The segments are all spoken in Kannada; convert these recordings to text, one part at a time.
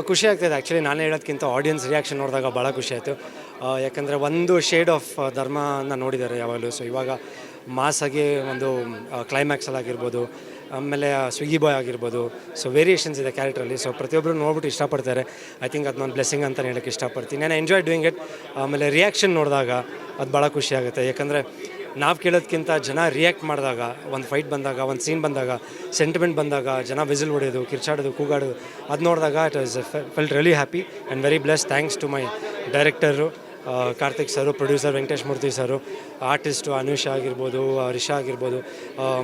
ಖುಷಿ ಆಗ್ತಾಯಿದೆ. ಆ್ಯಕ್ಚುಲಿ ನಾನು ಹೇಳೋದಕ್ಕಿಂತ ಆಡಿಯನ್ಸ್ ರಿಯಾಕ್ಷನ್ ನೋಡಿದಾಗ ಭಾಳ ಖುಷಿ ಆಯಿತು. ಯಾಕಂದರೆ ಒಂದು ಶೇಡ್ ಆಫ್ ಧರ್ಮನ ನೋಡಿದ್ದಾರೆ ಯಾವಾಗಲೂ. ಸೊ ಇವಾಗ ಮಾಸಾಗಿ ಒಂದು ಕ್ಲೈಮ್ಯಾಕ್ಸಲ್ಲಾಗಿರ್ಬೋದು, ಆಮೇಲೆ ಸ್ವಿಗ್ಗಿ ಬಾಯ್ ಆಗಿರ್ಬೋದು. ಸೊ ವೇರಿಯೇಷನ್ಸ್ ಇದೆ ಕ್ಯಾರೆಕ್ಟ್ರಲ್ಲಿ. ಸೊ ಪ್ರತಿಯೊಬ್ಬರು ನೋಡ್ಬಿಟ್ಟು ಇಷ್ಟಪಡ್ತಾರೆ. ಐ ಥಿಂಕ್ ಅದು ನಾನು ಬ್ಲೆಸ್ಸಿಂಗ್ ಅಂತ ಹೇಳೋಕ್ಕೆ ಇಷ್ಟಪಡ್ತೀನಿ. ನಾನು ಎಂಜಾಯ್ ಡೂಯಿಂಗ್ ಇಟ್. ಆಮೇಲೆ ರಿಯಾಕ್ಷನ್ ನೋಡಿದಾಗ ಅದು ಭಾಳ ಖುಷಿ ಆಗುತ್ತೆ. ಯಾಕಂದರೆ ನಾವು ಕೇಳೋದಕ್ಕಿಂತ ಜನ ರಿಯಾಕ್ಟ್ ಮಾಡಿದಾಗ, ಒಂದು ಫೈಟ್ ಬಂದಾಗ, ಒಂದು ಸೀನ್ ಬಂದಾಗ, ಸೆಂಟಿಮೆಂಟ್ ಬಂದಾಗ, ಜನ ವಿಸಿಲ್ ಹೊಡೆಯೋದು, ಕಿರ್ಚಾಡೋದು, ಕೂಗಾಡೋದು, ಅದು ನೋಡಿದಾಗ it was felt really happy and very bless. Thanks to my director Karthik sir, producer Venkatesh Murthy sir, artist Anusha ಆಗಿರ್ಬೋದು, ರಿಷಾ ಆಗಿರ್ಬೋದು,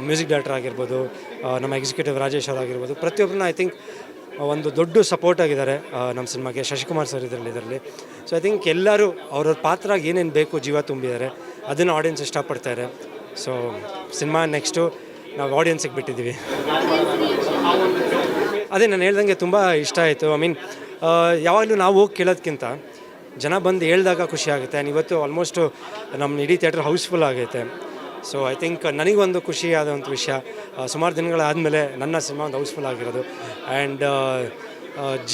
ಮ್ಯೂಸಿಕ್ ಡೈರೆಕ್ಟರ್ ಆಗಿರ್ಬೋದು, ನಮ್ಮ ಎಕ್ಸಿಕ್ಯೂಟಿವ್ ರಾಜೇಶ್ ಅವರು ಆಗಿರ್ಬೋದು. ಪ್ರತಿಯೊಬ್ಬರನ್ನ ಐ ಥಿಂಕ್ ಒಂದು ದೊಡ್ಡ ಸಪೋರ್ಟ್ ಆಗಿದ್ದಾರೆ ನಮ್ಮ ಸಿನಿಮಾಗೆ. ಶಶಿಕುಮಾರ್ ಸರ್ ಇದರಲ್ಲಿ. ಸೊ ಐ ಥಿಂಕ್ ಎಲ್ಲರೂ ಅವ್ರವ್ರ ಪಾತ್ರ ಏನೇನು ಬೇಕು ಜೀವ ತುಂಬಿದ್ದಾರೆ, ಅದನ್ನು ಆಡಿಯನ್ಸ್ ಇಷ್ಟಪಡ್ತಾರೆ. ಸೊ ಸಿನಿಮಾ ನೆಕ್ಸ್ಟು ನಾವು ಆಡಿಯನ್ಸಿಗೆ ಬಿಟ್ಟಿದ್ದೀವಿ. ಅದೇ ನಾನು ಹೇಳ್ದಂಗೆ ತುಂಬ ಇಷ್ಟ ಆಯಿತು. ಐ ಮೀನ್ ಯಾವಾಗಲೂ ನಾವು ಹೋಗಿ ಕೇಳೋದಕ್ಕಿಂತ ಜನ ಬಂದು ಹೇಳ್ದಾಗ ಖುಷಿ ಆಗುತ್ತೆ. ಆ್ಯಂಡ್ ಇವತ್ತು ಆಲ್ಮೋಸ್ಟು ನಮ್ಮ ಇಡೀ ಥಿಯೇಟ್ರ್ ಹೌಸ್ಫುಲ್ ಆಗೈತೆ. ಸೊ ಐ ಥಿಂಕ್ ನನಗೊಂದು ಖುಷಿಯಾದಂಥ ವಿಷಯ, ಸುಮಾರು ದಿನಗಳಾದಮೇಲೆ ನನ್ನ ಸಿನಿಮಾ ಒಂದು ಹೌಸ್ಫುಲ್ ಆಗಿರೋದು ಆ್ಯಂಡ್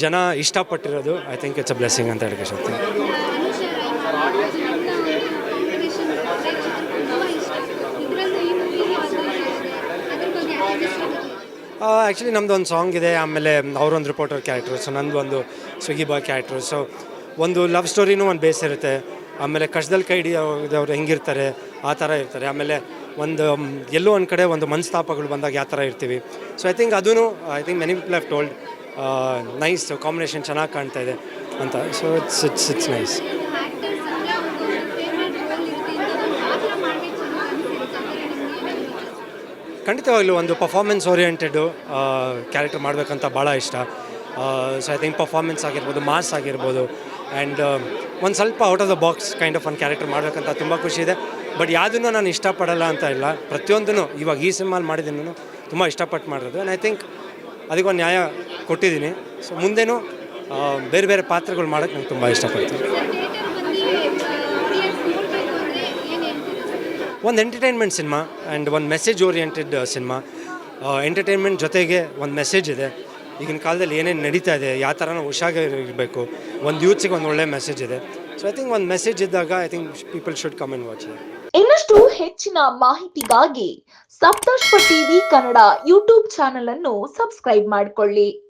ಜನ ಇಷ್ಟಪಟ್ಟಿರೋದು. I think it's a blessing ಅಂತ ಹೇಳಕ್ಕೆ ಇಷ್ಟಪಡ್ತೀನಿ. ಆ್ಯಕ್ಚುಲಿ ನಮ್ಮದು ಒಂದು ಸಾಂಗ್ ಇದೆ, ಆಮೇಲೆ ಅವರೊಂದು ರಿಪೋರ್ಟರ್ ಕ್ಯಾರೆಕ್ಟ್ರು, ಸೊ ನಂದು ಒಂದು ಸ್ವಿಗ್ಗಿ ಬಾಯ್ ಕ್ಯಾರೆಕ್ಟ್ರು. ಸೊ ಒಂದು ಲವ್ ಸ್ಟೋರಿನೂ ಒಂದು ಬೇಸ್ ಇರುತ್ತೆ. ಆಮೇಲೆ ಕಷ್ಟದಲ್ಲಿ ಕೈ ಹಿಡಿಯೋರು ಹೆಂಗಿರ್ತಾರೆ ಆ ಥರ ಇರ್ತಾರೆ. ಆಮೇಲೆ ಒಂದು ಎಲ್ಲೋ ಒಂದು ಕಡೆ ಒಂದು ಮನಸ್ತಾಪಗಳು ಬಂದಾಗ ಯಾವ ಥರ ಇರ್ತೀವಿ. ಸೊ ಐ ಥಿಂಕ್ ಅದೂ I think many people have told nice combination ಚೆನ್ನಾಗಿ ಕಾಣ್ತಾ ಇದೆ ಅಂತ. So it's nice. ಖಂಡಿತವಾಗ್ಲೂ ಒಂದು ಪರ್ಫಾರ್ಮೆನ್ಸ್ ಓರಿಯೆಂಟೆಡು ಕ್ಯಾರೆಕ್ಟರ್ ಮಾಡಬೇಕಂತ ಭಾಳ ಇಷ್ಟ. ಸೊ ಐ ಥಿಂಕ್ ಪರ್ಫಾರ್ಮೆನ್ಸ್ ಆಗಿರ್ಬೋದು, ಮಾಸ್ ಆಗಿರ್ಬೋದು, ಆ್ಯಂಡ್ ಒಂದು ಸ್ವಲ್ಪ out of the box kind of ಒಂದು ಕ್ಯಾರೆಕ್ಟರ್ ಮಾಡಬೇಕಂತ ತುಂಬ ಖುಷಿ ಇದೆ. ಬಟ್ ಯಾವುದನ್ನು ನಾನು ಇಷ್ಟಪಡಲ್ಲ ಅಂತ ಇಲ್ಲ. ಪ್ರತಿಯೊಂದೂ ಇವಾಗ ಈ ಸಿನಿಮಾಲಿ ಮಾಡಿದ್ದೀನಿ ತುಂಬ ಇಷ್ಟಪಟ್ಟು ಮಾಡಿರೋದು. ಆ್ಯಂಡ್ ಐ ಥಿಂಕ್ ಅದಕ್ಕೊಂದು ನ್ಯಾಯ ಕೊಟ್ಟಿದ್ದೀನಿ. ಸೊ ಮುಂದೇನೂ ಬೇರೆ ಬೇರೆ ಪಾತ್ರಗಳು ಮಾಡೋಕ್ಕೆ ನಂಗೆ ತುಂಬ ಇಷ್ಟಪಡ್ತೀನಿ. ಒಂದು ಎಂಟರ್ಟೈನ್ಮೆಂಟ್ ಸಿನಿಮಾ ಆ್ಯಂಡ್ ಒಂದು ಮೆಸೇಜ್ ಓರಿಯೆಂಟೆಡ್ ಸಿನಿಮಾ. ಎಂಟರ್ಟೈನ್ಮೆಂಟ್ ಜೊತೆಗೆ ಒಂದು ಮೆಸೇಜ್ ಇದೆ. ಈಗಿನ ಕಾಲದಲ್ಲಿ ಏನೇನು ನಡೀತಾ ಇದೆ, ಯಾವ ಥರ ನಾವು ಹುಷಾರಾಗಿರಬೇಕು, ಒಂದು ಯೂತ್ಸಿಗೆ ಒಂದು ಒಳ್ಳೆ ಮೆಸೇಜ್ ಇದೆ. ಸೊ ಐ ಥಿಂಕ್ ಒಂದು ಮೆಸೇಜ್ ಇದ್ದಾಗ I think people should come and watch. ಇನ್ನಷ್ಟು ಹೆಚ್ಚಿನ ಮಾಹಿತಿಗಾಗಿ ಸಪ್ತರ್ಷಿ ಟಿವಿ ಕನ್ನಡ ಯೂಟ್ಯೂಬ್ ಚಾನೆಲ್ ಅನ್ನು ಸಬ್ಸ್ಕ್ರೈಬ್ ಮಾಡಿಕೊಳ್ಳಿ.